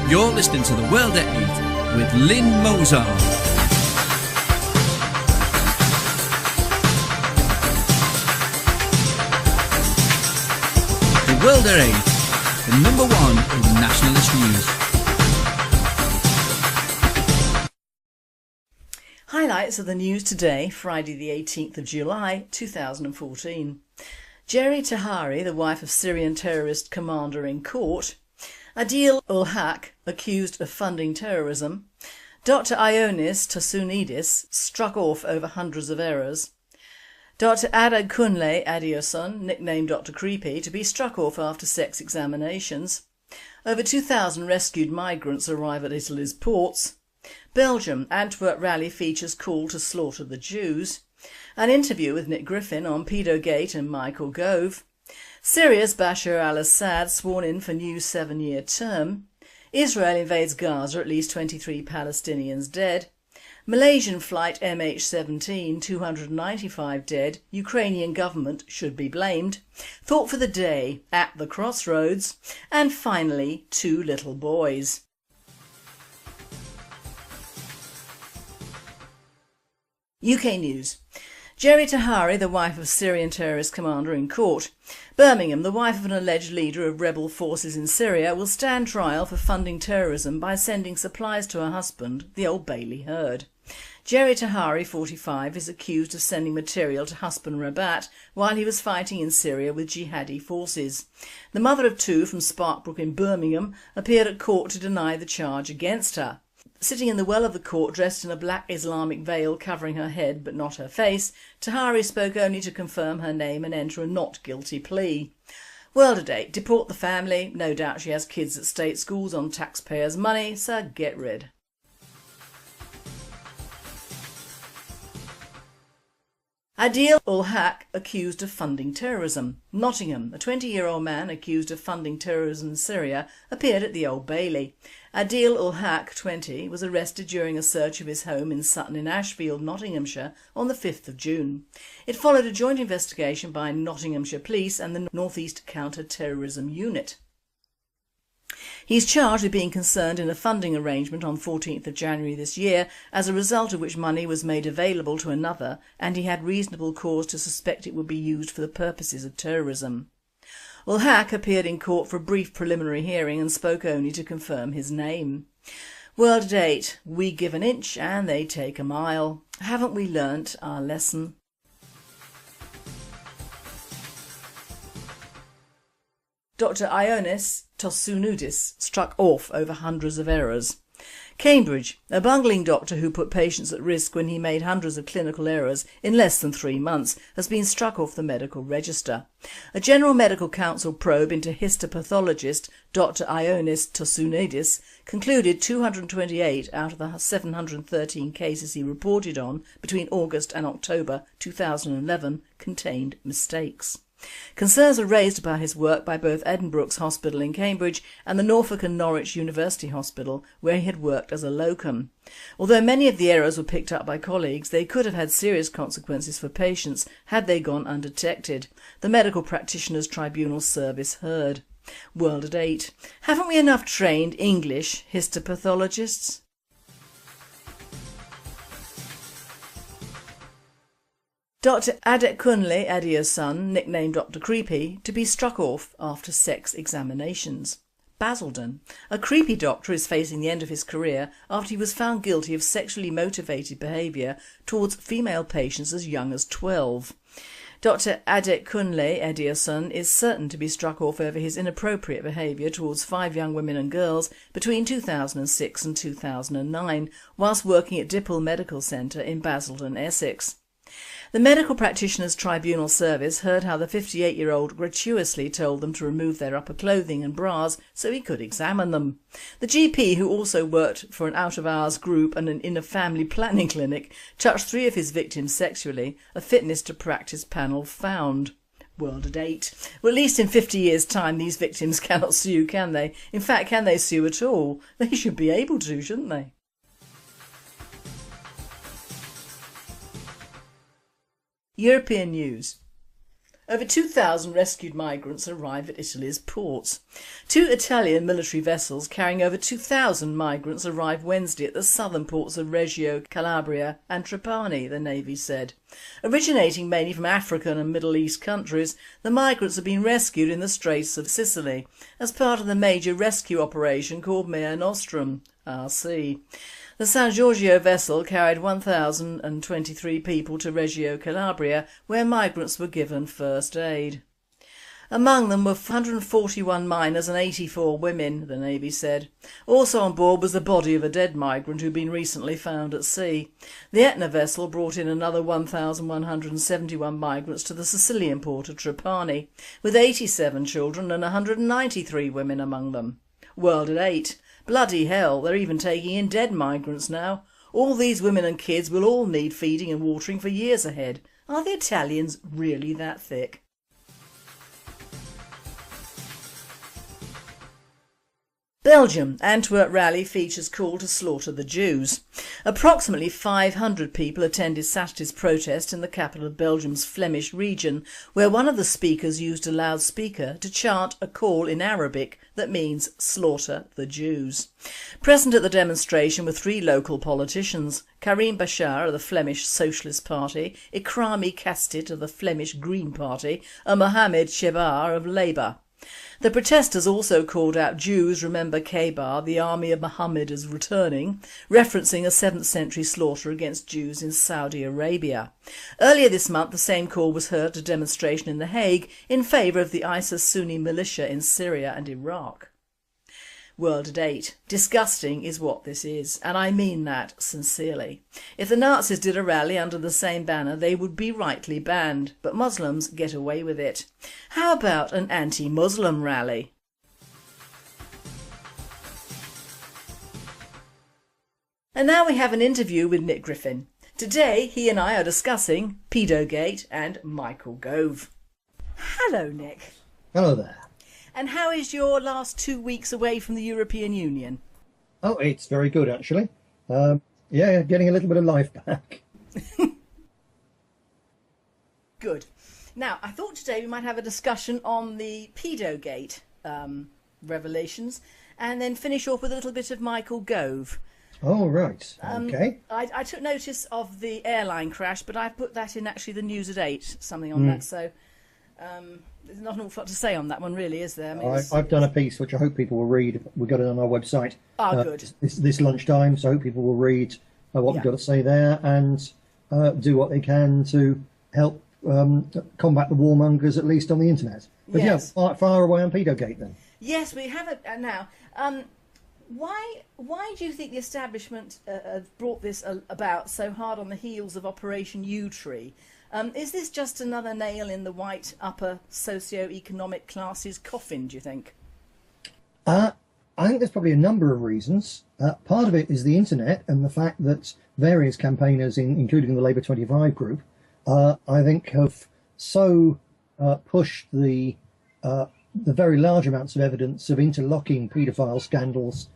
You're listening to The World at 8 with Lynn Mozart. The World at 8, the number one in nationalist news. Highlights of the news today, Friday the 18th of July 2014. Jerry Tahari, the wife of Syrian terrorist commander, in court. Adekunle accused of funding terrorism. Dr. Ioannis Tosunidis struck off over hundreds of errors. Dr. Adekunle Adeosun, nicknamed Dr. Creepy, to be struck off after sex examinations. Over 2,000 rescued migrants arrive at Italy's ports. Belgium, Antwerp rally features call to slaughter the Jews. An interview with Nick Griffin on Pedogate and Michael Gove. Syria's Bashar al-Assad sworn in for new 7-year term. Israel invades Gaza, at least 23 Palestinians dead. Malaysian flight MH17, 295 dead. Ukrainian government should be blamed. Thought for the day, at the crossroads. And finally, 2 little boys. UK news. Jerry Tahari, the wife of Syrian terrorist commander, in court. Birmingham, the wife of an alleged leader of rebel forces in Syria, will stand trial for funding terrorism by sending supplies to her husband, the Old Bailey herd. Jerry Tahari, 45, is accused of sending material to husband Rabat while he was fighting in Syria with jihadi forces. The mother of 2 from Sparkbrook in Birmingham appeared at court to deny the charge against her. Sitting in the well of the court, dressed in a black Islamic veil covering her head but not her face, Tahari spoke only to confirm her name and enter a not guilty plea. World at 8, deport the family. No doubt she has kids at state schools on taxpayers' money, so get rid. Adekunle accused of funding terrorism. Nottingham, a 20-year-old man accused of funding terrorism in Syria, appeared at the Old Bailey. Adekunle, 20, was arrested during a search of his home in Sutton in Ashfield, Nottinghamshire on the 5th of June. It followed a joint investigation by Nottinghamshire Police and the North East Counter-Terrorism Unit. He is charged with being concerned in a funding arrangement on 14th of January this year, as a result of which money was made available to another, and he had reasonable cause to suspect it would be used for the purposes of terrorism. Ulhak appeared in court for a brief preliminary hearing and spoke only to confirm his name. World at 8, we give an inch and they take a mile. Haven't we learnt our lesson? Dr. Ioannis Tosunidis struck off over hundreds of errors. Cambridge, a bungling doctor who put patients at risk when he made hundreds of clinical errors in less than 3 months, has been struck off the medical register. A General Medical Council probe into histopathologist Dr. Ioannis Tosunidis concluded 228 out of the 713 cases he reported on between August and October 2011 contained mistakes. Concerns are raised about his work by both Edinburgh's Hospital in Cambridge and the Norfolk and Norwich University Hospital, where he had worked as a locum. Although many of the errors were picked up by colleagues, they could have had serious consequences for patients had they gone undetected, the Medical Practitioners Tribunal Service heard. World at 8. Haven't we enough trained English histopathologists? Dr. Adekunle Adeosun, nicknamed Dr. Creepy, to be struck off after sex examinations. Basildon. A creepy doctor is facing the end of his career after he was found guilty of sexually motivated behaviour towards female patients as young as 12. Dr. Adekunle Adeosun is certain to be struck off over his inappropriate behaviour towards 5 young women and girls between 2006 and 2009, whilst working at Dipple Medical Centre in Basildon, Essex. The Medical Practitioners Tribunal Service heard how the 58-year-old gratuitously told them to remove their upper clothing and bras so he could examine them. The GP, who also worked for an out-of-hours group and in a family planning clinic, touched 3 of his victims sexually, a fitness to practice panel found. World at 8. Well, at least in 50 years' time these victims cannot sue, can they? In fact, can they sue at all? They should be able to, shouldn't they? European news. Over 2,000 rescued migrants arrive at Italy's ports. 2 Italian military vessels carrying over 2,000 migrants arrived Wednesday at the southern ports of Reggio Calabria and Trapani, the Navy said. Originating mainly from African and Middle East countries, the migrants have been rescued in the Straits of Sicily as part of the major rescue operation called Mare Nostrum, RC. The San Giorgio vessel carried 1,023 people to Reggio Calabria, where migrants were given first aid. Among them were 141 minors and 84 women, the Navy said. Also on board was the body of a dead migrant who'd been recently found at sea. The Etna vessel brought in another 1,171 migrants to the Sicilian port of Trapani, with 87 children and 193 women among them. World at 8. Bloody hell, they're even taking in dead migrants now. All these women and kids will all need feeding and watering for years ahead. Are the Italians really that thick? Belgium. Antwerp rally features call to slaughter the Jews. Approximately 500 people attended Saturday's protest in the capital of Belgium's Flemish region, where one of the speakers used a loudspeaker to chant a call in Arabic that means slaughter the Jews. Present at the demonstration were 3 local politicians: Karim Bashar of the Flemish Socialist Party, Ikrami Kastit of the Flemish Green Party and Mohamed Chebar of Labour. The protesters also called out "Jews, remember Khaybar, the army of Muhammad is returning," referencing a 7th century slaughter against Jews in Saudi Arabia. Earlier this month the same call was heard at a demonstration in The Hague in favour of the ISIS Sunni militia in Syria and Iraq. World at 8. Disgusting is what this is, and I mean that sincerely. If the Nazis did a rally under the same banner, they would be rightly banned, but Muslims get away with it. How about an anti-Muslim rally? And now we have an interview with Nick Griffin. Today he and I are discussing Pedogate and Michael Gove. Hello, Nick. Hello there. And how is your last 2 weeks away from the European Union? Oh, it's very good, actually. Yeah, getting a little bit of life back. Good. Now, I thought today we might have a discussion on the Pedogate revelations and then finish off with a little bit of Michael Gove. Oh, right. Okay. I took notice of the airline crash, but I put that in actually the news at 8, something on that, so... there's not an awful lot to say on that one, really, is there? I mean, I've done a piece which I hope people will read. We've got it on our website. Good. This lunchtime, so I hope people will read what we've got to say there and do what they can to help combat the warmongers, at least on the internet. But yes. Yeah, fire away on Pedogate then. Yes, we have it now. Why do you think the establishment brought this about so hard on the heels of Operation U-Tree? Is this just another nail in the white upper socio-economic classes' coffin, do you think? I think there's probably a number of reasons. Part of it is the internet and the fact that various campaigners, including the Labour 25 group, I think have so pushed the very large amounts of evidence of interlocking paedophile scandals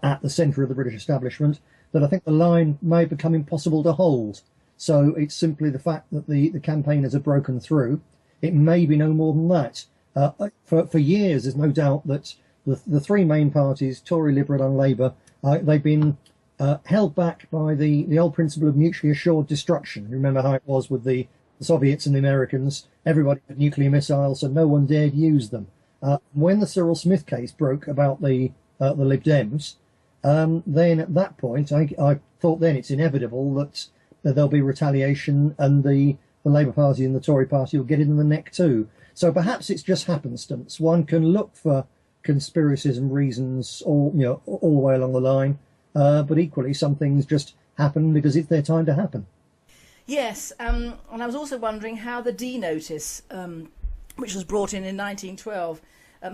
at the centre of the British establishment that I think the line may become impossible to hold. So it's simply the fact that the campaigners have broken through. It may be no more than that. For years, there's no doubt that the 3 main parties, Tory, Liberal and Labour, they've been held back by the old principle of mutually assured destruction. Remember how it was with the Soviets and the Americans? Everybody had nuclear missiles, so no one dared use them. When the Cyril Smith case broke about the Lib Dems, then at that point, I thought then it's inevitable that there'll be retaliation and the Labour Party and the Tory Party will get it in the neck too. So perhaps it's just happenstance. One can look for conspiracies and reasons all the way along the line, but equally some things just happen because it's their time to happen. Yes, and I was also wondering how the D notice, which was brought in 1912,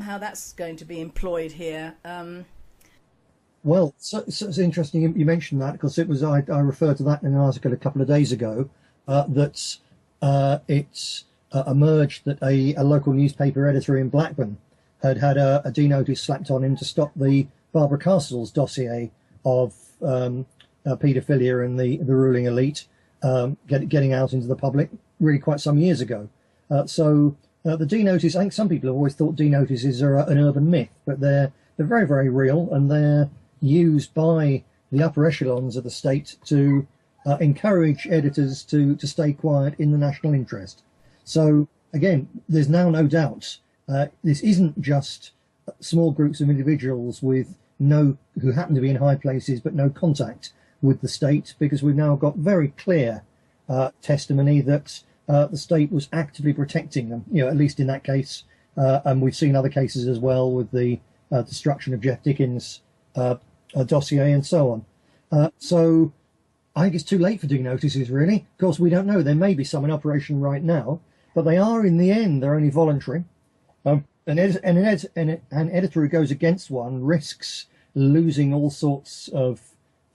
how that's going to be employed here. Well, so it's interesting you mentioned that, because it was I referred to that in an article a couple of days ago, that it's emerged that a local newspaper editor in Blackburn had a D notice slapped on him to stop the Barbara Castle's dossier of paedophilia and the ruling elite getting out into the public really quite some years ago. So The D-notice, I think some people have always thought D-notices are an urban myth, but they're very, very real, and they're used by the upper echelons of the state to encourage editors to stay quiet in the national interest. So again, there's now no doubt this isn't just small groups of individuals who happen to be in high places but no contact with the state, because we've now got very clear testimony that the state was actively protecting them, at least in that case. And we've seen other cases as well with the destruction of Jeff Dickens' dossier and so on. So I think it's too late for D-notices, really. Of course, we don't know. There may be some in operation right now, but they are, in the end, they're only voluntary. An editor who goes against one risks losing all sorts of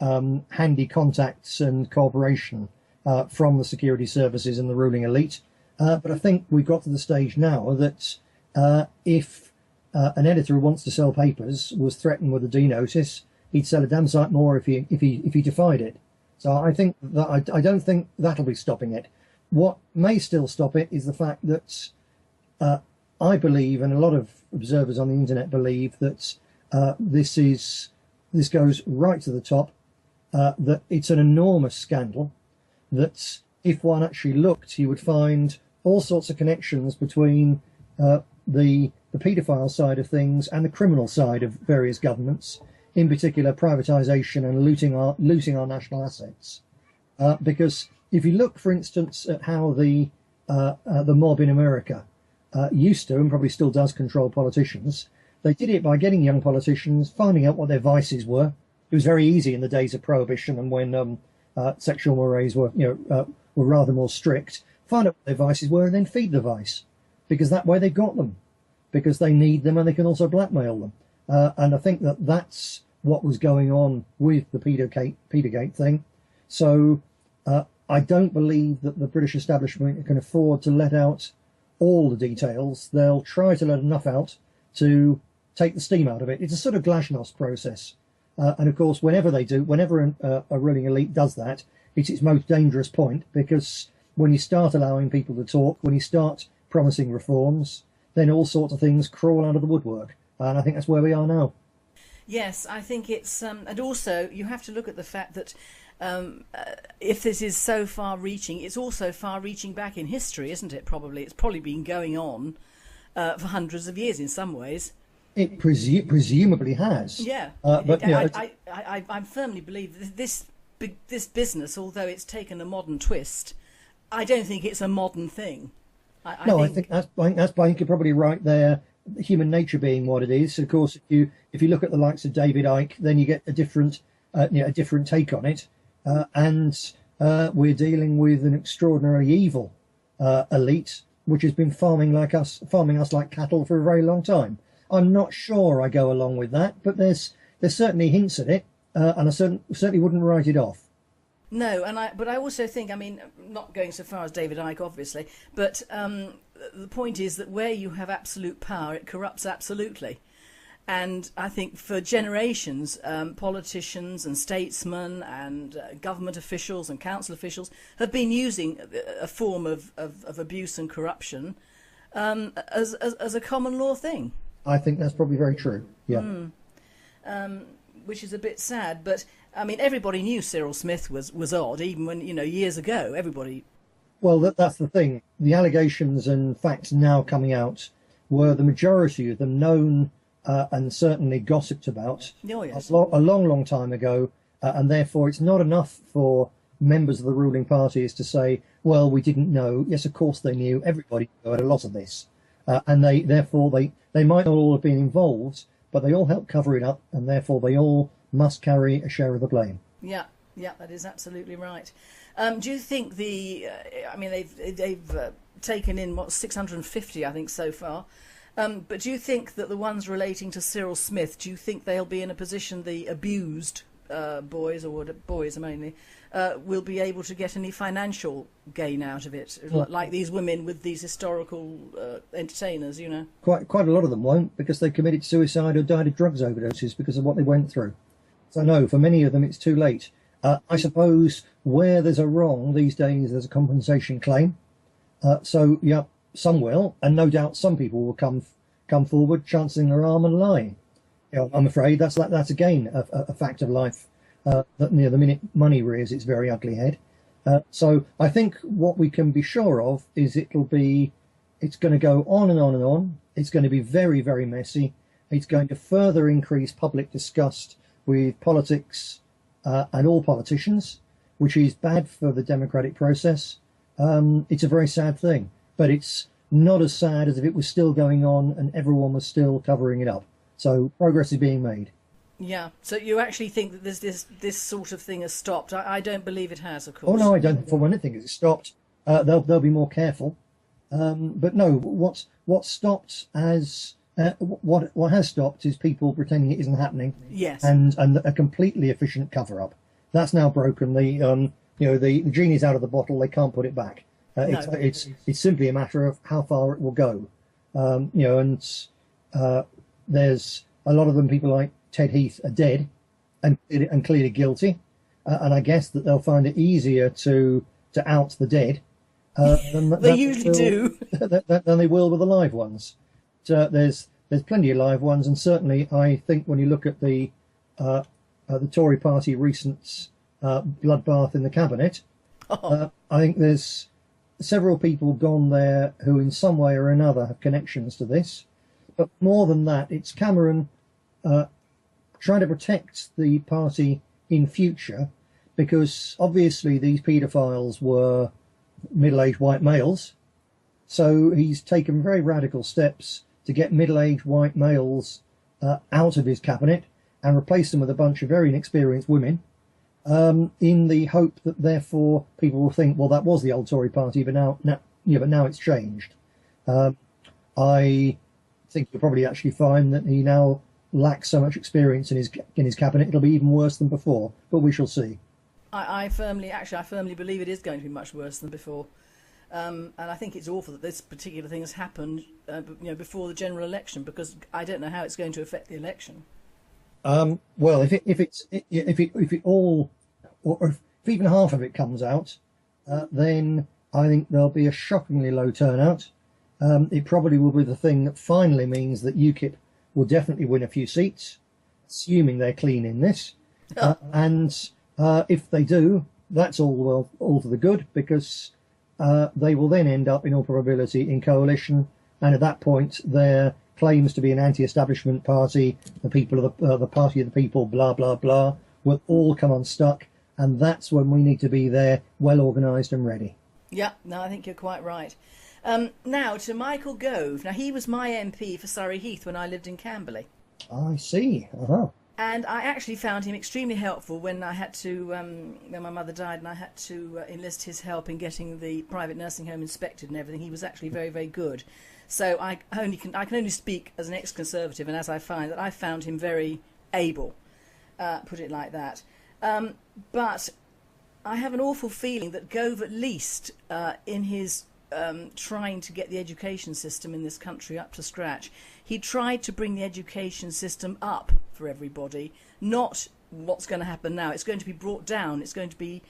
handy contacts and cooperation from the security services and the ruling elite. But I think we've got to the stage now that if an editor who wants to sell papers was threatened with a D-notice, he'd sell a damn sight more if he defied it. So I think that I don't think that'll be stopping it. What may still stop it is the fact that I believe, and a lot of observers on the internet believe, that this goes right to the top, that it's an enormous scandal, that if one actually looked, you would find all sorts of connections between the paedophile side of things and the criminal side of various governments, in particular privatisation and looting our national assets. Because if you look, for instance, at how the mob in America used to, and probably still does, control politicians, they did it by getting young politicians, finding out what their vices were. It was very easy in the days of Prohibition and when sexual mores were rather more strict. Find out what their vices were and then feed the vice, because that way they got them, because they need them and they can also blackmail them. And I think that that's what was going on with the Petergate thing. So I don't believe that the British establishment can afford to let out all the details. They'll try to let enough out to take the steam out of it. It's a sort of glasnost process. And of course, whenever a ruling elite does that, it's its most dangerous point, because when you start allowing people to talk, when you start promising reforms, then all sorts of things crawl out of the woodwork. And I think that's where we are now. Yes, I think it's... and also, you have to look at the fact that if this is so far-reaching, it's also far-reaching back in history, isn't it, probably? It's probably been going on for hundreds of years in some ways. It presumably has. Yeah. But I firmly believe that this business, although it's taken a modern twist, I don't think it's a modern thing. I think that's you're probably right there. Human nature being what it is. Of course, if you look at the likes of David Icke, then you get a different take on it. And we're dealing with an extraordinarily evil elite, which has been farming us like cattle for a very long time. I'm not sure I go along with that, but there's certainly hints at it, and I certainly wouldn't write it off. No, but I also think, I mean, not going so far as David Icke, obviously, but the point is that where you have absolute power, it corrupts absolutely. And I think for generations, politicians and statesmen and government officials and council officials have been using a form of abuse and corruption as a common law thing. I think that's probably very true, yeah. Which is a bit sad, but I mean, everybody knew Cyril Smith was odd, even when, years ago, everybody... Well, that's the thing. The allegations and facts now coming out were the majority of them known and certainly gossiped about a long, long time ago, and therefore it's not enough for members of the ruling parties to say, well, we didn't know. Yes, of course they knew. Everybody heard a lot of this. And they might not all have been involved, but they all helped cover it up, and therefore they all must carry a share of the blame. Yeah, that is absolutely right. Do you think they've taken in 650, I think, so far? But do you think that the ones relating to Cyril Smith, do you think they'll be in a position, the abused boys, or boys mainly, will be able to get any financial gain out of it, like these women with these historical entertainers, Quite a lot of them won't, because they committed suicide or died of drugs overdoses because of what they went through. So no, for many of them it's too late. I suppose where there's a wrong these days, there's a compensation claim. So yeah, some will, and no doubt some people will come forward, chancing their arm and lying. I'm afraid that's again a fact of life. That the minute money rears its very ugly head. So I think what we can be sure of is it's going to go on and on and on. It's going to be very, very messy. It's going to further increase public disgust with politics and all politicians, which is bad for the democratic process. It's a very sad thing, but it's not as sad as if it was still going on and everyone was still covering it up. So progress is being made. Yeah. So you actually think that this sort of thing has stopped? I don't believe it has, of course. Oh no, I don't. For one thing, it's stopped. They'll be more careful. But no, what stopped as what has stopped is people pretending it isn't happening. Yes. And a completely efficient cover up. That's now broken. The genie's out of the bottle. They can't put it back. It's simply a matter of how far it will go. There's a lot of them. People like Ted Heath are dead and clearly guilty, and I guess that they'll find it easier to out the dead than they usually do than they will with the live ones. So there's plenty of live ones, and certainly I think when you look at the Tory party recent bloodbath in the cabinet, I think there's several people gone there who in some way or another have connections to this. But more than that, it's Cameron trying to protect the party in future, because obviously these paedophiles were middle-aged white males. So he's taken very radical steps to get middle-aged white males out of his cabinet and replace them with a bunch of very inexperienced women, in the hope that therefore people will think, well, that was the old Tory party, but now it's changed. I think you'll probably actually find that he now lacks so much experience in his cabinet, it'll be even worse than before, but we shall see. I firmly believe it is going to be much worse than before. And I think it's awful that this particular thing has happened before the general election, because I don't know how it's going to affect the election. Well, if it all, or if even half of it comes out, then I think there'll be a shockingly low turnout. It probably will be the thing that finally means that UKIP will definitely win a few seats, assuming they're clean in this. And if they do, that's all to the good, because they will then end up, in all probability, in coalition. And at that point, their claims to be an anti-establishment party, the people of the party of the people, blah, blah, blah, will all come unstuck. And that's when we need to be there, well organised and ready. Yeah, no, I think you're quite right. Now to Michael Gove. Now, he was my MP for Surrey Heath when I lived in Camberley. I see. Uh-huh. And I actually found him extremely helpful when I had to, when my mother died, and I had to enlist his help in getting the private nursing home inspected and everything. He was actually very, very good. So I can only speak as an ex-Conservative, and as I find that I found him very able, put it like that. But I have an awful feeling that Gove, at least in his trying to get the education system in this country up to scratch, he tried to bring the education system up for everybody, not what's going to happen now. It's going to be brought down. It's going to be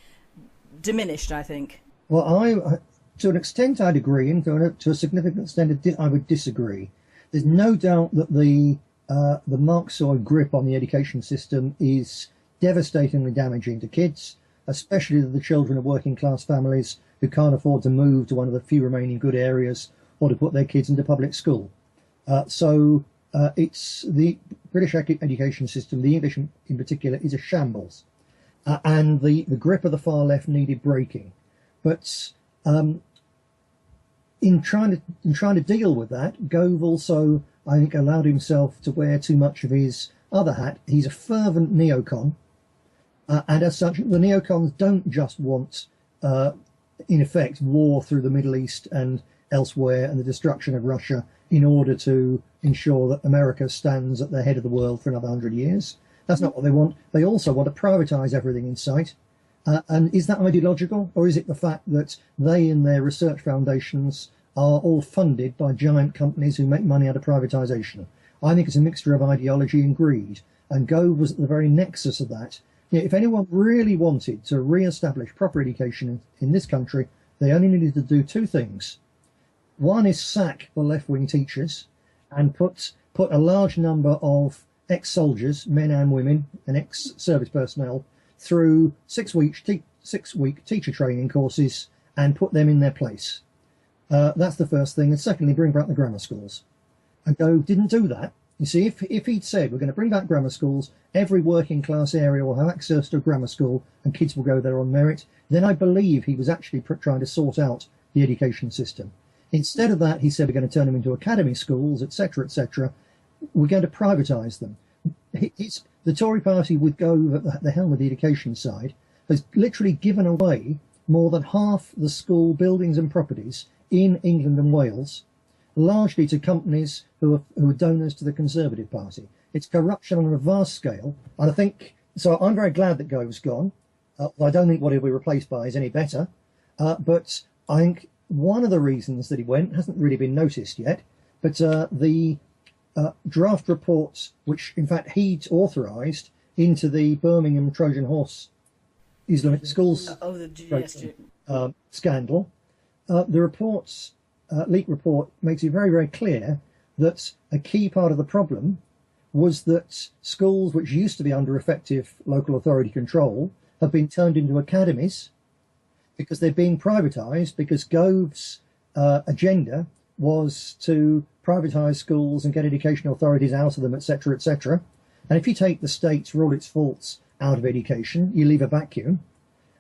diminished, I think. Well, to an extent I'd agree, and to a significant extent I would disagree. There's no doubt that the Marxist grip on the education system is devastatingly damaging to kids, especially the children of working class families who can't afford to move to one of the few remaining good areas or to put their kids into public school. So it's the British education system, the English in particular, is a shambles. And the grip of the far left needed breaking. But in trying to deal with that, Gove also, I think, allowed himself to wear too much of his other hat. He's a fervent neocon. And as such, the neocons don't just want, in effect, war through the Middle East and elsewhere and the destruction of Russia in order to ensure that America stands at the head of the world for another 100 years. That's not what they want. They also want to privatise everything in sight. And is that ideological, or is it the fact that they and their research foundations are all funded by giant companies who make money out of privatisation? I think it's a mixture of ideology and greed. And Gove was at the very nexus of that. If anyone really wanted to re-establish proper education in this country, they only needed to do two things. One is sack the left-wing teachers and put a large number of ex-soldiers, men and women, and ex-service personnel through 6-week teacher training courses and put them in their place. That's the first thing. And secondly, bring back the grammar schools. And Gove didn't do that. You see, if he'd said, we're going to bring back grammar schools, every working class area will have access to a grammar school and kids will go there on merit, then I believe he was actually trying to sort out the education system. Instead of that, he said, we're going to turn them into academy schools, etc., etc. We're going to privatise them. The Tory party, with Gove at the helm of the education side, has literally given away more than half the school buildings and properties in England and Wales, largely to companies who are donors to the Conservative Party. It's corruption on a vast scale, and I think so. I'm very glad that Gove's gone. I don't think what he'll be replaced by is any better, but I think one of the reasons that he went hasn't really been noticed yet. But the draft reports, which in fact he'd authorised into the Birmingham Trojan Horse Islamic schools scandal, the reports. Leak report makes it very, very clear that a key part of the problem was that schools which used to be under effective local authority control have been turned into academies because they're being privatised, because Gove's agenda was to privatise schools and get education authorities out of them, etc., etc. And if you take the state for all its faults out of education, you leave a vacuum.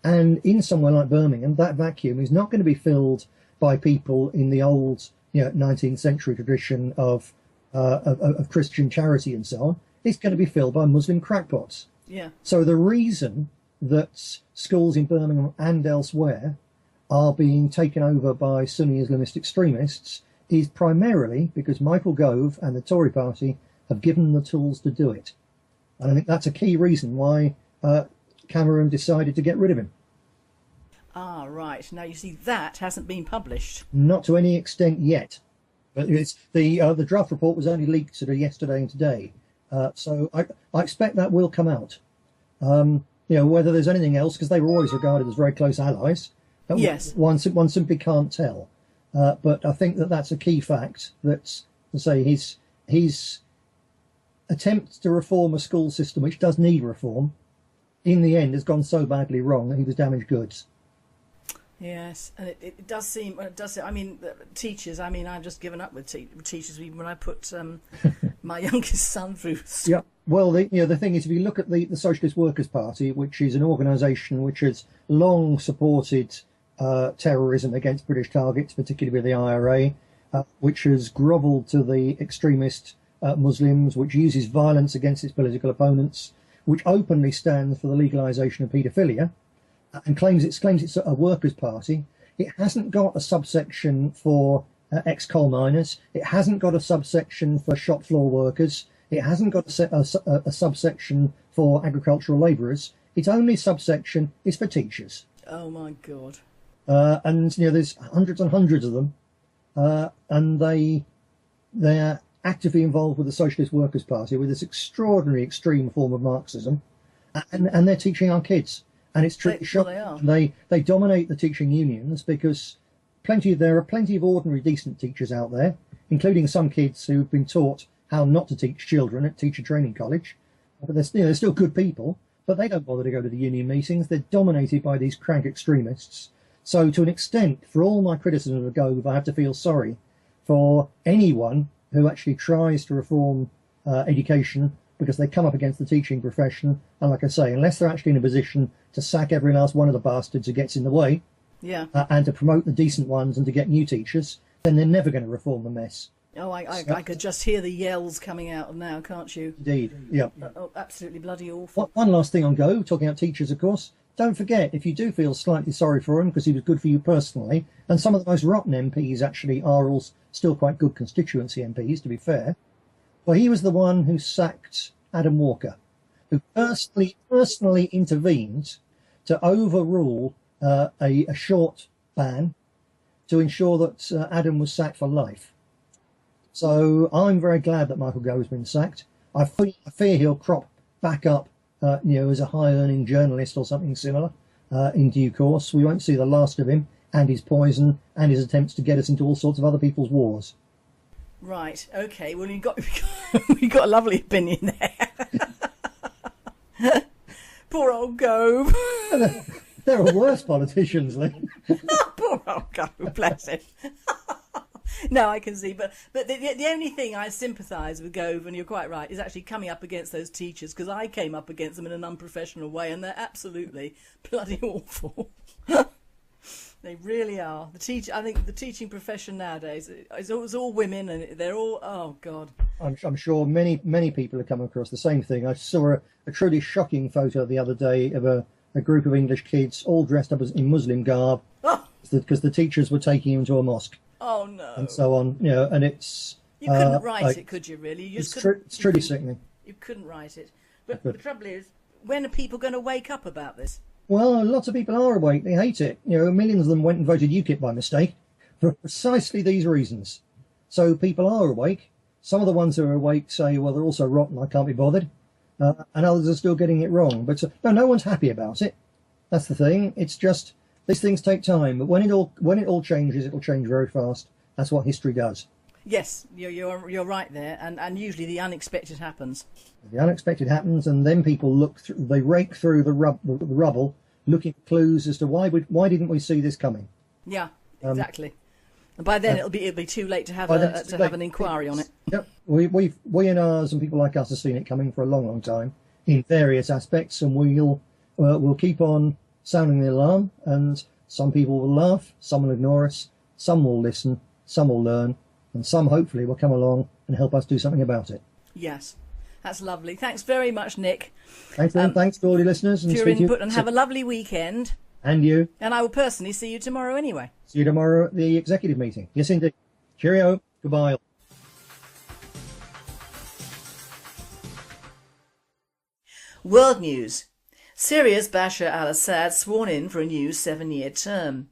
And in somewhere like Birmingham, that vacuum is not going to be filled by people in the old, 19th century tradition of Christian charity and so on. It's going to be filled by Muslim crackpots. Yeah. So the reason that schools in Birmingham and elsewhere are being taken over by Sunni Islamist extremists is primarily because Michael Gove and the Tory party have given them the tools to do it. And I think that's a key reason why Cameron decided to get rid of him. Ah, right. Now, you see, that hasn't been published. Not to any extent yet. But it's the draft report was only leaked sort of yesterday and today. So I expect that will come out. Whether there's anything else, because they were always regarded as very close allies. Yes. One simply can't tell. But I think that's a key fact. That, to say, his attempt to reform a school system which does need reform, in the end, has gone so badly wrong that he was damaged goods. Yes, and it does seem. I mean, teachers. I mean, I've just given up with teachers even when I put my youngest son through. Yeah. Well, the thing is, if you look at the Socialist Workers' Party, which is an organisation which has long supported terrorism against British targets, particularly with the IRA, which has grovelled to the extremist Muslims, which uses violence against its political opponents, which openly stands for the legalisation of paedophilia, and claims it's a workers' party. It hasn't got a subsection for ex-coal miners. It hasn't got a subsection for shop floor workers. It hasn't got a subsection for agricultural labourers. Its only subsection is for teachers. Oh my God! And there's hundreds and hundreds of them, and they're actively involved with the Socialist Workers' Party with this extraordinary extreme form of Marxism, and they're teaching our kids. And it's truly shocking. They dominate the teaching unions because there are plenty of ordinary decent teachers out there, including some kids who've been taught how not to teach children at teacher training college. But they're still good people, but they don't bother to go to the union meetings. They're dominated by these crank extremists. So to an extent, for all my criticism of Gove, I have to feel sorry for anyone who actually tries to reform education, because they come up against the teaching profession, and like I say, unless they're actually in a position to sack every last one of the bastards who gets in the way, and to promote the decent ones and to get new teachers, then they're never going to reform the mess. Oh, I could just hear the yells coming out now, can't you? Indeed, yeah. Oh, absolutely bloody awful. One last thing on Gove, talking about teachers, of course. Don't forget, if you do feel slightly sorry for him because he was good for you personally, and some of the most rotten MPs actually are all still quite good constituency MPs, to be fair. Well, he was the one who sacked Adam Walker, who personally intervened to overrule a short ban to ensure that Adam was sacked for life. So I'm very glad that Michael Gove has been sacked. I fear he'll crop back up, as a high-earning journalist or something similar in due course. We won't see the last of him. and his poison and his attempts to get us into all sorts of other people's wars. Right, okay, well, you got a lovely opinion there. Poor old Gove. There are worse politicians, Lynn. Poor old Gove, bless him. No, I can see, but the only thing I sympathise with Gove, and you're quite right, is actually coming up against those teachers, because I came up against them in an unprofessional way, and they're absolutely bloody awful. They really are. I think the teaching profession nowadays is all women, and they're all, oh God. I'm sure many people have come across the same thing. I saw a truly shocking photo the other day of a group of English kids all dressed up in Muslim garb, because the teachers were taking them to a mosque. Oh no! And so on, and it's... You couldn't write it, could you, really? It's truly sickening. You couldn't write it. But the trouble is, when are people going to wake up about this? Well, lots of people are awake. They hate it. Millions of them went and voted UKIP by mistake for precisely these reasons. So people are awake. Some of the ones who are awake say, well, they're also rotten, I can't be bothered. And others are still getting it wrong. But no one's happy about it. That's the thing. It's just... These things take time, but when it all changes, it'll change very fast. That's what history does. Yes, you're right there, and usually the unexpected happens. The unexpected happens, and then people they rake through the rubble, looking for clues as to why didn't we see this coming? Yeah, exactly. And by then it'll be too late to have an inquiry on it. Yep, we and ours and people like us have seen it coming for a long time in various aspects, and we'll keep on sounding the alarm, and some people will laugh, some will ignore us, some will listen, some will learn, and some hopefully will come along and help us do something about it. Yes, that's lovely. Thanks very much, Nick. Thanks, Lynn. Thanks to all your listeners. For your input, and have a lovely weekend. And you. And I will personally see you tomorrow anyway. See you tomorrow at the executive meeting. Yes, indeed. Cheerio. Goodbye. World News. Syria's Bashar al-Assad sworn in for a new 7-year term.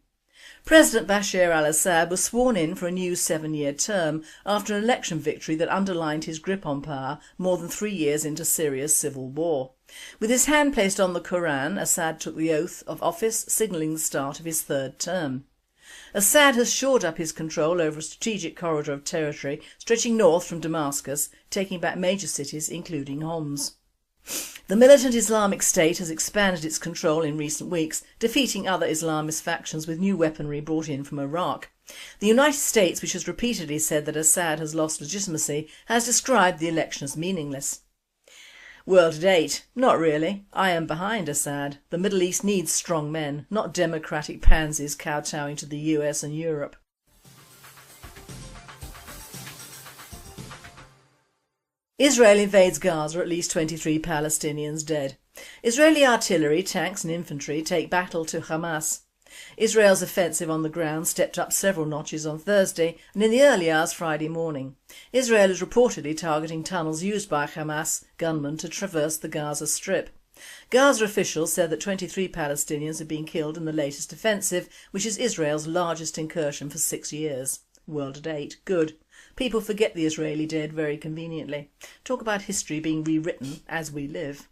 President Bashar al-Assad was sworn in for a new 7-year term after an election victory that underlined his grip on power more than 3 years into Syria's civil war. With his hand placed on the Quran, Assad took the oath of office, signalling the start of his 3rd term. Assad has shored up his control over a strategic corridor of territory stretching north from Damascus, taking back major cities including Homs. The militant Islamic State has expanded its control in recent weeks, defeating other Islamist factions with new weaponry brought in from Iraq. The United States, which has repeatedly said that Assad has lost legitimacy, has described the election as meaningless. World at 8. Not really. I am behind Assad. The Middle East needs strong men, not democratic pansies kowtowing to the US and Europe. Israel invades Gaza, at least 23 Palestinians dead. Israeli artillery, tanks and infantry take battle to Hamas. Israel's offensive on the ground stepped up several notches on Thursday and in the early hours Friday morning. Israel is reportedly targeting tunnels used by Hamas gunmen to traverse the Gaza Strip. Gaza officials said that 23 Palestinians have been killed in the latest offensive, which is Israel's largest incursion for 6 years. World at 8. Good. People forget the Israeli dead very conveniently. Talk about history being rewritten as we live.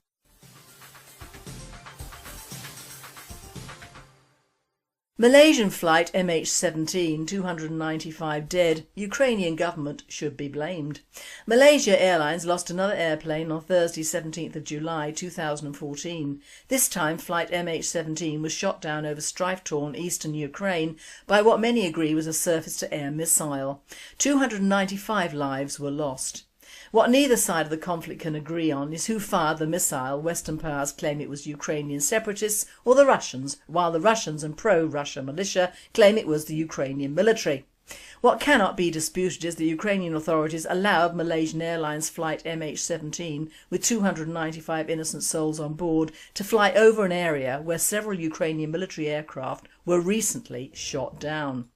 Malaysian flight MH17, 295 dead. Ukrainian government should be blamed. Malaysia Airlines lost another airplane on Thursday 17th of July 2014. This time flight MH17 was shot down over strife-torn eastern Ukraine by what many agree was a surface-to-air missile. 295 lives were lost. What neither side of the conflict can agree on is who fired the missile. Western powers claim it was Ukrainian separatists or the Russians, while the Russians and pro-Russia militia claim it was the Ukrainian military. What cannot be disputed is the Ukrainian authorities allowed Malaysian Airlines flight MH17 with 295 innocent souls on board to fly over an area where several Ukrainian military aircraft were recently shot down.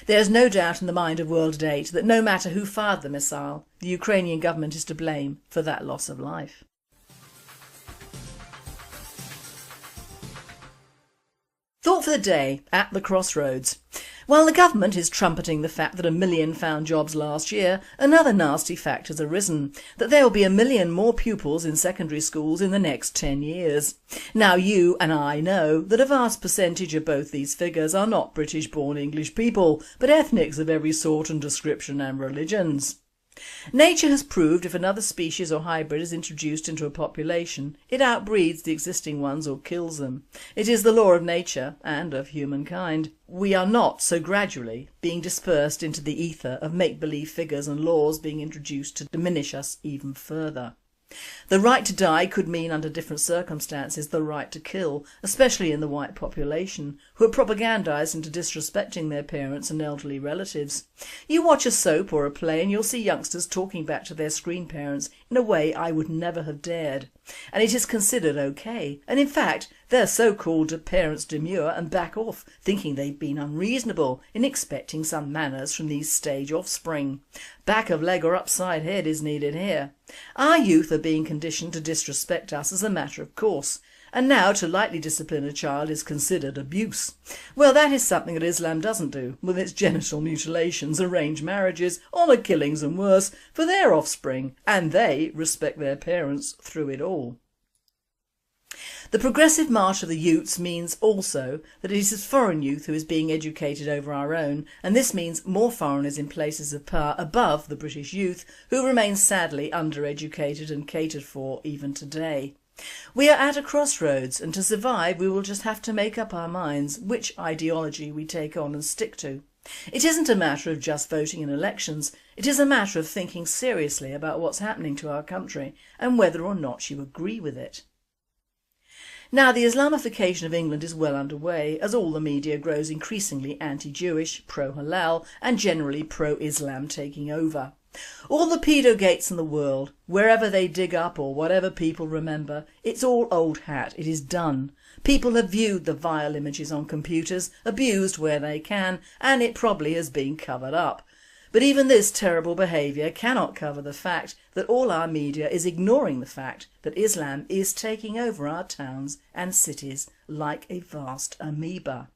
There is no doubt in the mind of World at 8 that no matter who fired the missile, the Ukrainian government is to blame for that loss of life. Thought for the day at the crossroads. While the government is trumpeting the fact that 1 million found jobs last year, another nasty fact has arisen, that there will be 1 million more pupils in secondary schools in the next 10 years. Now you and I know that a vast percentage of both these figures are not British-born English people, but ethnics of every sort and description and religions. Nature has proved if another species or hybrid is introduced into a population, it outbreeds the existing ones or kills them. It is the law of nature and of humankind. We are not so gradually being dispersed into the ether of make-believe figures and laws being introduced to diminish us even further. The right to die could mean under different circumstances the right to kill, especially in the white population, who are propagandised into disrespecting their parents and elderly relatives. You watch a soap or a play and you'll see youngsters talking back to their screen parents in a way I would never have dared. And it is considered okay, and in fact their so-called parents demur and back off, thinking they've been unreasonable in expecting some manners from these stage offspring. Back of leg or upside head is needed here. Our youth are being conditioned to disrespect us as a matter of course, and now to lightly discipline a child is considered abuse. Well, that is something that Islam doesn't do, with its genital mutilations, arranged marriages, honour killings and worse for their offspring, and they respect their parents through it all. The progressive march of the Utes means also that it is foreign youth who is being educated over our own, and this means more foreigners in places of power above the British youth who remain sadly undereducated and catered for even today. We are at a crossroads, and to survive we will just have to make up our minds which ideology we take on and stick to. It isn't a matter of just voting in elections, it is a matter of thinking seriously about what's happening to our country and whether or not you agree with it. Now, the Islamification of England is well underway as all the media grows increasingly anti-Jewish, pro-halal and generally pro-Islam taking over. All the pedo-gates in the world, wherever they dig up or whatever people remember, it's all old hat, it is done. People have viewed the vile images on computers, abused where they can, and it probably has been covered up. But even this terrible behaviour cannot cover the fact that all our media is ignoring the fact that Islam is taking over our towns and cities like a vast amoeba.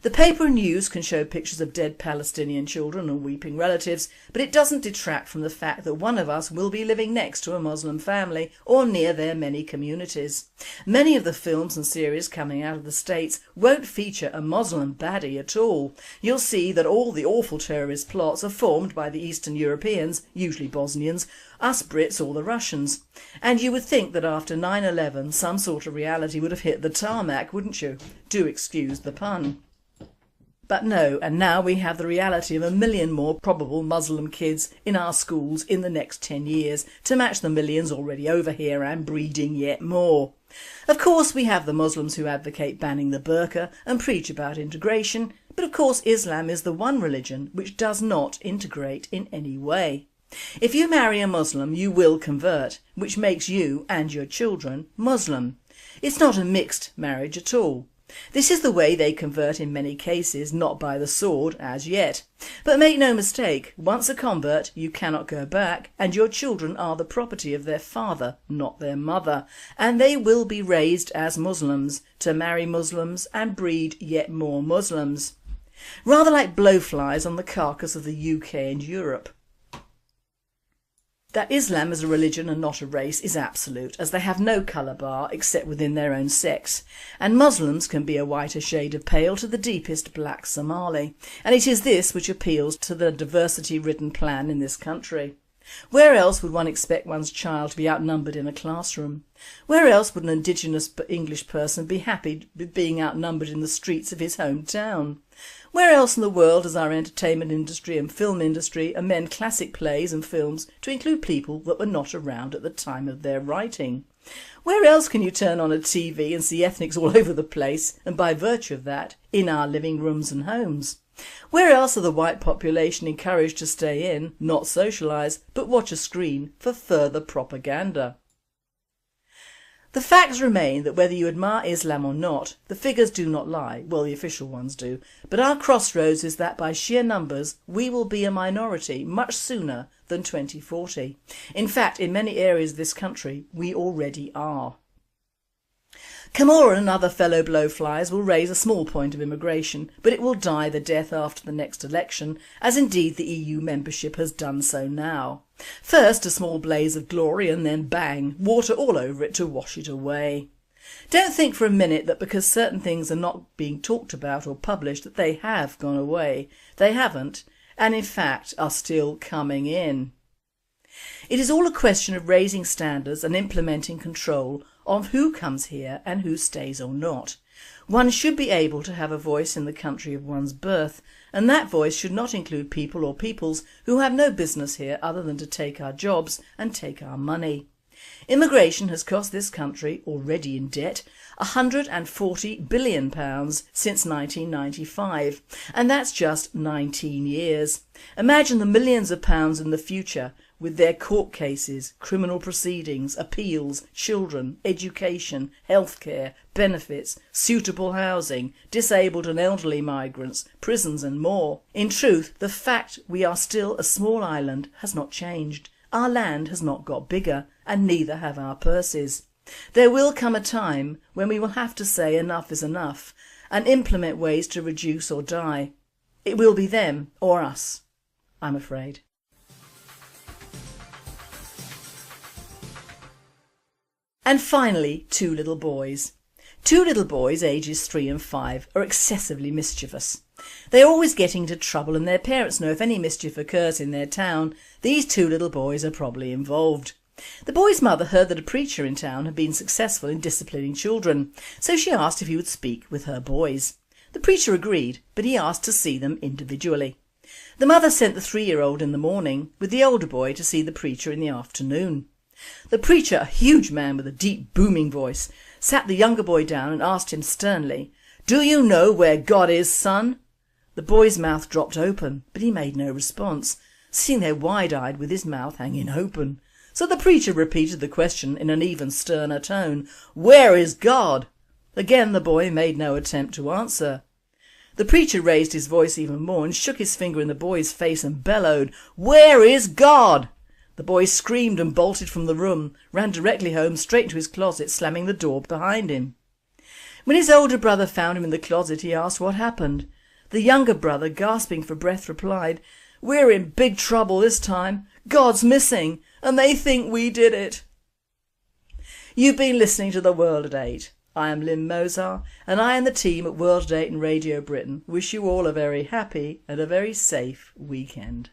The paper and news can show pictures of dead Palestinian children and weeping relatives, but it doesn't detract from the fact that one of us will be living next to a Muslim family or near their many communities. Many of the films and series coming out of the States won't feature a Muslim baddie at all. You'll see that all the awful terrorist plots are formed by the Eastern Europeans, usually Bosnians, us Brits or the Russians. And you would think that after 9/11 some sort of reality would have hit the tarmac, wouldn't you? Do excuse the pun. But no, and now we have the reality of 1 million more probable Muslim kids in our schools in the next 10 years to match the millions already over here and breeding yet more. Of course we have the Muslims who advocate banning the burqa and preach about integration, but of course Islam is the one religion which does not integrate in any way. If you marry a Muslim you will convert, which makes you and your children Muslim. It's not a mixed marriage at all. This is the way they convert in many cases, not by the sword as yet. But make no mistake, once a convert you cannot go back, and your children are the property of their father, not their mother, and they will be raised as Muslims, to marry Muslims and breed yet more Muslims. Rather like blowflies on the carcass of the UK and Europe. That Islam is a religion and not a race is absolute, as they have no colour bar except within their own sex, and Muslims can be a whiter shade of pale to the deepest black Somali, and it is this which appeals to the diversity-ridden plan in this country. Where else would one expect one's child to be outnumbered in a classroom? Where else would an indigenous English person be happy with being outnumbered in the streets of his hometown? Where else in the world does our entertainment industry and film industry amend classic plays and films to include people that were not around at the time of their writing? Where else can you turn on a TV and see ethnics all over the place, and by virtue of that, in our living rooms and homes? Where else are the white population encouraged to stay in, not socialise, but watch a screen for further propaganda? The facts remain that whether you admire Islam or not, the figures do not lie, well the official ones do, but our crossroads is that by sheer numbers we will be a minority much sooner than 2040. In fact, in many areas of this country we already are. Camorra and other fellow blowflies will raise a small point of immigration, but it will die the death after the next election, as indeed the EU membership has done so now. First a small blaze of glory and then bang, water all over it to wash it away. Don't think for a minute that because certain things are not being talked about or published that they have gone away. They haven't, and in fact are still coming in. It is all a question of raising standards and implementing control of who comes here and who stays or not. One should be able to have a voice in the country of one's birth, and that voice should not include people or peoples who have no business here other than to take our jobs and take our money. Immigration has cost this country, already in debt, £140 billion since 1995, and that's just 19 years. Imagine the millions of pounds in the future with their court cases, criminal proceedings, appeals, children, education, healthcare, benefits, suitable housing, disabled and elderly migrants, prisons and more. In truth, the fact we are still a small island has not changed. Our land has not got bigger, and neither have our purses. There will come a time when we will have to say enough is enough and implement ways to reduce or die. It will be them or us, I'm afraid. And finally, two little boys. Two little boys ages 3 and 5 are excessively mischievous. They are always getting into trouble and their parents know if any mischief occurs in their town, these two little boys are probably involved. The boy's mother heard that a preacher in town had been successful in disciplining children, so she asked if he would speak with her boys. The preacher agreed, but he asked to see them individually. The mother sent the 3-year-old in the morning with the older boy to see the preacher in the afternoon. The preacher, a huge man with a deep booming voice, sat the younger boy down and asked him sternly, "Do you know where God is, son?" The boy's mouth dropped open, but he made no response, sitting there wide-eyed with his mouth hanging open. So the preacher repeated the question in an even sterner tone, "Where is God?" Again the boy made no attempt to answer. The preacher raised his voice even more and shook his finger in the boy's face and bellowed, "Where is God?" The boy screamed and bolted from the room, ran directly home straight to his closet, slamming the door behind him. When his older brother found him in the closet, he asked what happened. The younger brother, gasping for breath, replied, "We're in big trouble this time. God's missing, and they think we did it." You've been listening to The World at 8. I am Lynne Mozar, and I and the team at World at 8 and Radio Britain wish you all a very happy and a very safe weekend.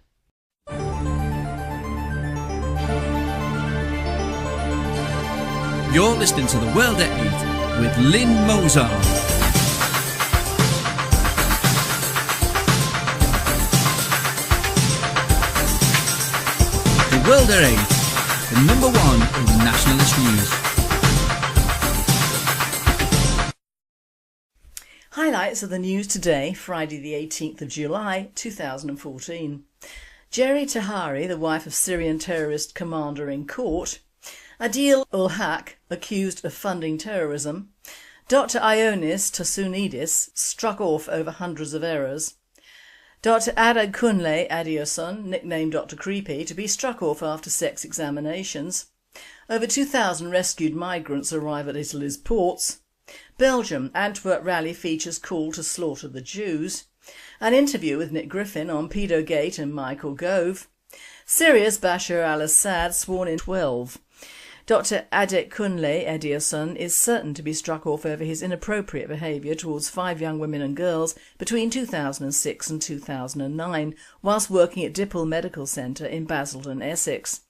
You're listening to The World at 8 with Lynne Mozar. The World at 8, the number one in nationalist news. Highlights of the news today, Friday the 18th of July 2014. Jerry Tahari, the wife of Syrian terrorist commander in court. Adekunle, accused of funding terrorism. Dr. Ioannis Tassounidis struck off over hundreds of errors. Dr. Adekunle Adeosun, nicknamed Dr. Creepy, to be struck off after sex examinations. Over 2,000 rescued migrants arrive at Italy's ports. Belgium, Antwerp rally features call to slaughter the Jews. An interview with Nick Griffin on Pedogate and Michael Gove. Syria's Bashar al-Assad sworn in 12. Dr. Adekunle Adeosun is certain to be struck off over his inappropriate behaviour towards 5 young women and girls between 2006 and 2009 whilst working at Dipple Medical Centre in Basildon, Essex.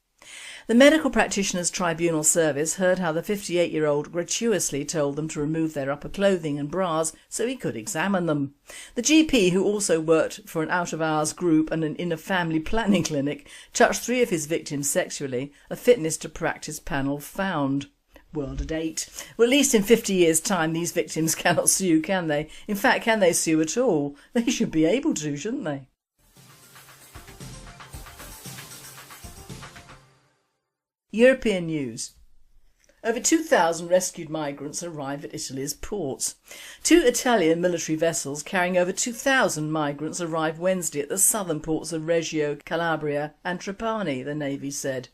The Medical Practitioners Tribunal Service heard how the 58-year-old gratuitously told them to remove their upper clothing and bras so he could examine them. The GP, who also worked for an out-of-hours group and in a family planning clinic, touched 3 of his victims sexually, a fitness to practice panel found. World at 8. Well, at least in 50 years' time these victims cannot sue, can they? In fact, can they sue at all? They should be able to, shouldn't they? European news. Over 2,000 rescued migrants arrive at Italy's ports. 2 Italian military vessels carrying over 2,000 migrants arrived Wednesday at the southern ports of Reggio Calabria and Trapani, the Navy said.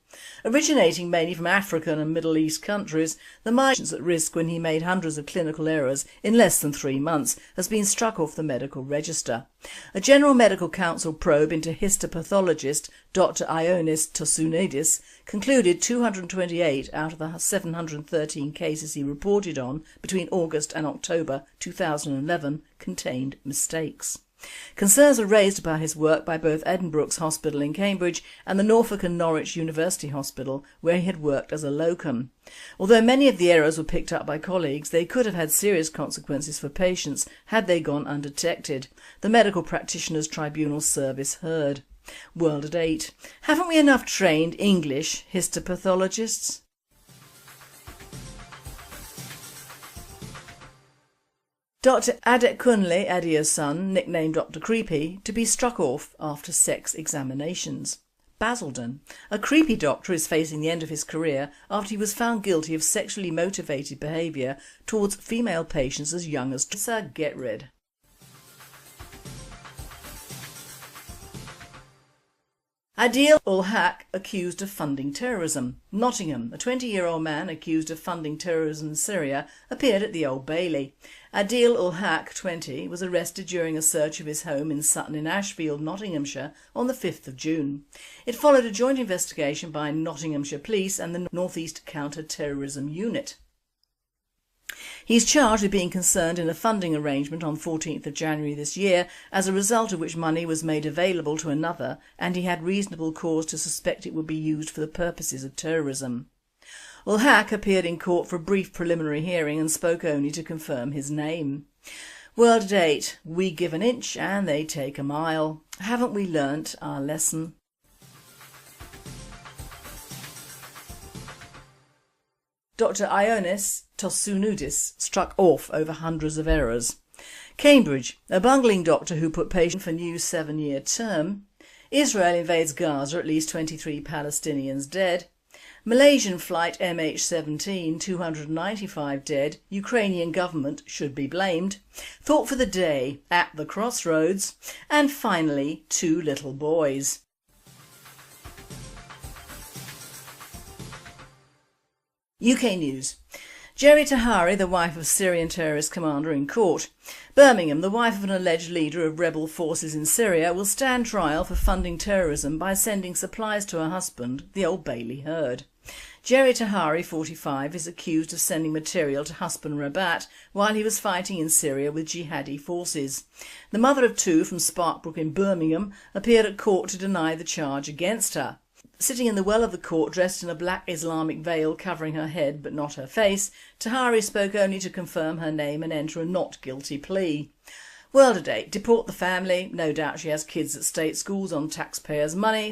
Originating mainly from African and Middle East countries, the migrants at risk when he made hundreds of clinical errors in less than 3 months has been struck off the medical register. A General Medical Council probe into histopathologist Dr. Ioannis Tosunidis concluded 228 out of the 713 cases he reported on between August and October 2011 contained mistakes. Concerns were raised about his work by both Edinburgh's Hospital in Cambridge and the Norfolk and Norwich University Hospital, where he had worked as a locum. Although many of the errors were picked up by colleagues, they could have had serious consequences for patients had they gone undetected, the Medical Practitioners Tribunal Service heard. World at 8. Haven't we enough trained English histopathologists? Dr. Adekunle Adeosun, nicknamed Dr. Creepy, to be struck off after sex examinations. Basildon. A creepy doctor is facing the end of his career after he was found guilty of sexually motivated behaviour towards female patients as young as get rid. Adekunle accused of funding terrorism. Nottingham. A 20-year-old man accused of funding terrorism in Syria appeared at the Old Bailey. Adekunle, 20, was arrested during a search of his home in Sutton in Ashfield, Nottinghamshire on the 5th of June. It followed a joint investigation by Nottinghamshire Police and the North East Counter-Terrorism Unit. He is charged with being concerned in a funding arrangement on 14th of January this year, as a result of which money was made available to another and he had reasonable cause to suspect it would be used for the purposes of terrorism. Ulhak appeared in court for a brief preliminary hearing and spoke only to confirm his name. World at 8. We give an inch and they take a mile. Haven't we learnt our lesson? Dr. Ioannis Tosunidis struck off over hundreds of errors. Cambridge. A bungling doctor who put patient for new 7-year term. Israel invades Gaza, at least 23 Palestinians dead. Malaysian flight MH17, 295 dead. Ukrainian government should be blamed. Thought for the day, at the crossroads. And finally, 2 little boys. UK News. Geri Tahiri, the wife of Syrian terrorist commander, in court. Birmingham. The wife of an alleged leader of rebel forces in Syria will stand trial for funding terrorism by sending supplies to her husband, the Old Bailey heard. Geri Tahiri, 45, is accused of sending material to husband Rabat while he was fighting in Syria with jihadi forces. The mother of 2 from Sparkbrook in Birmingham appeared at court to deny the charge against her. Sitting in the well of the court dressed in a black Islamic veil covering her head but not her face, Tahiri spoke only to confirm her name and enter a not guilty plea. World at 8. Deport the family. No doubt she has kids at state schools on taxpayers' money.